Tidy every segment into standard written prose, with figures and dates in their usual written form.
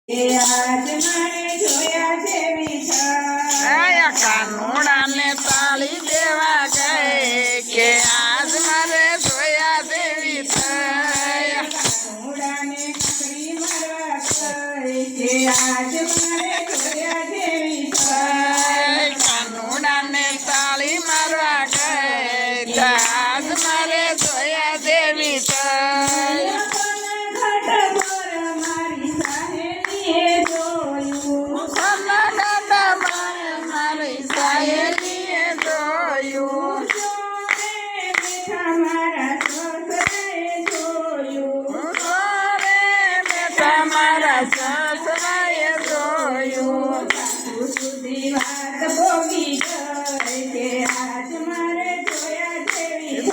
આજ મારે જોયા જેવી થાય કાનુડાને તાળી દેવા ગઈ કે આજ મારે જોયા દેવી થાય કાનુડાને કાકડી મારવા ગઈ કે આજ મારે જોયા જેવી થાય કાનુડાને તાળી મારવા ગઈ આજ મારે જોયા દેવી થાય મારા સસરાએ જોયું સુધી વાત ભોગી ગઈ કે આજ મારે જોયા જેવી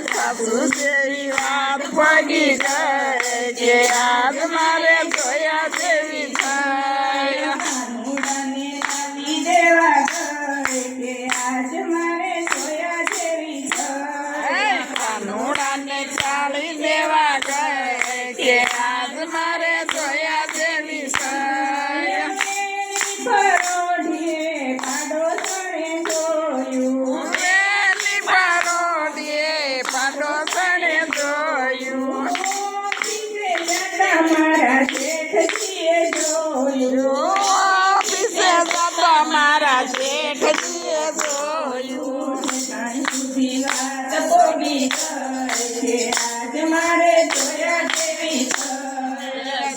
સાસુ જેવી વાત ભાગી ગઈ કે આજ મારે જોયા જેવી થાય કાનુડાને તાળી દેવા ગઈ કે આજ મારે જોયા જેવી થાય કાનુડાને તાળી દેવા ગઈ કે આજ મારે જોયા જેવી થાય પરોઢીએ પાડોશણે જોયું વેલી પાડોશીએ પાડોશણે જોયું મારા જેઠજીએ જોયું ઓફિસે જતા મારા જેઠજીએ જોયું સુધી વાત ભોગી ગઈ કે આજ મારે જોયા જેવી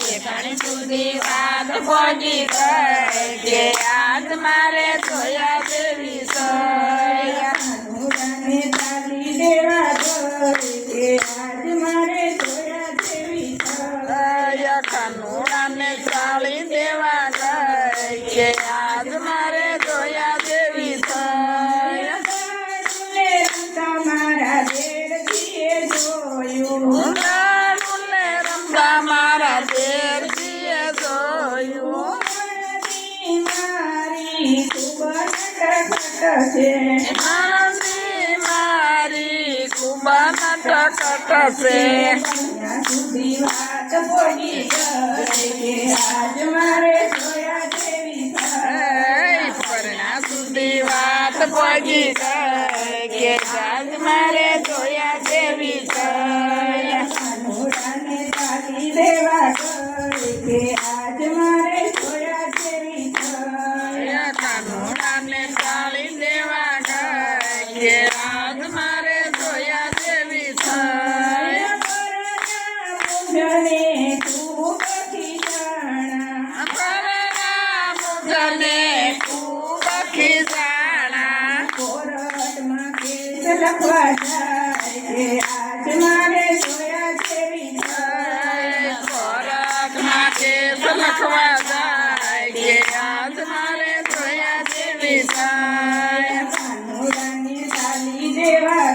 જેઠાણી સુધી વાત પહોંચી ગઈ કે આજ મારે જોયા જેવી થાય કાનુડાને તાળી દેવા ગઈ કે આજ મારે જોયા જેવી થાય કાનુડાને તાળી દેવા ગઈ કે આજ મારે જોયા જેવી થાય મારા દેરજીએ જોયું લાડુને રમતા મારા દેરજીએ જોયું મારી ખૂબ નટખટ છે નાની મારી ખૂબ નટખટ છે ત્યાં સુધી વાત ભોગી ગઈ કે આજ મારે જોયા જેવી થાય પરણા સુધી વાત પહોંચી ગઈ કે આજ મારે જોયા જેવી થાય કાનુડાને તાળી દેવા ગઈ કે આજ મારે જોયા જેવી થાય કાનુડાને તાળી દેવા ગઈ કે આજ મારે જોયા જેવી થાય મુજને ખૂબ ખીજાણા પરણા મુજને ખૂબ ખીજાણા કોરટમાં કેસ લખવા જાય કે આજ મારે જોયા જેવી થાય કોરટમાં કેસ લખવા જાય કે આજ મારે જોયા જેવી થાય કાનુડાને તાળી દેવા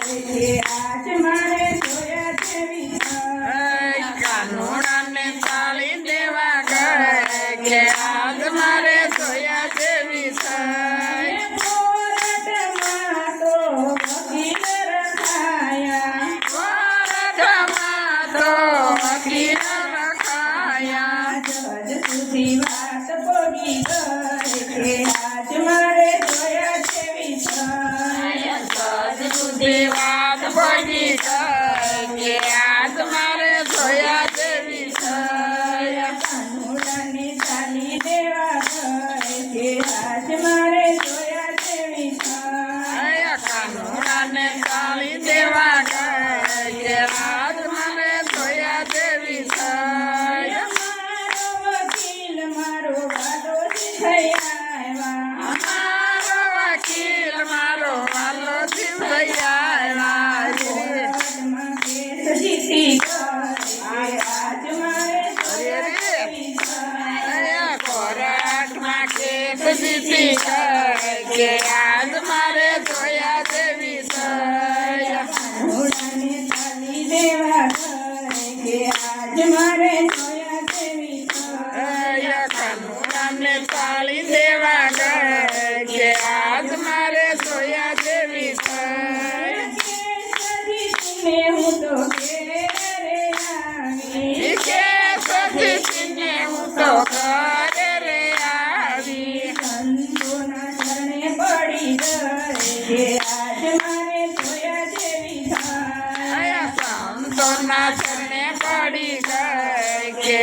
ગઈ કે આજ મારે જોયા જેવી થાય કાનુડાને તાળી દેવા ગઈ કે આજ મારે જોયા જેવી થાય કોરટમાં તો વકીલ રખાયા કોરટમાં તો વકીલ રખાયા જજ સુધી વાત ભોગી ગઈ કે આજ મારે જોયા જેવી થાય સજ સુધી વાત પડી ગઈ કે આજ મારે જોયા જેવી થાય કાનુડાને તાળી દેવા ગઈ કે આજ મારે જોયા જેવી થાય કાનુડાને તાળી દેવા ગઈ કે આજ મારે જોયા જેવી થાય મારો વકીલ મારો વાડોશી થઈ આવ્યા મારો વકીલ મારો વાલો જીવયા કોર્ટમાં કેસ જીતી ગઈ કે આજ મારે જોયા જેવી થાય કોર્ટમાં કેસ જીતી ગઈ કે આજ મારે જોયા જેવી થાય કાનુડાને તાળી દેવા ગઈ કે આજ મારે જોયા જેવી થાય કાનુડાને તાળી દેવા ગઈ કે આજ મારે જોયા જેવી થાય હું તો ઘેરે આવી કે સતી સંતોના ચરણે પડી ગઈ કે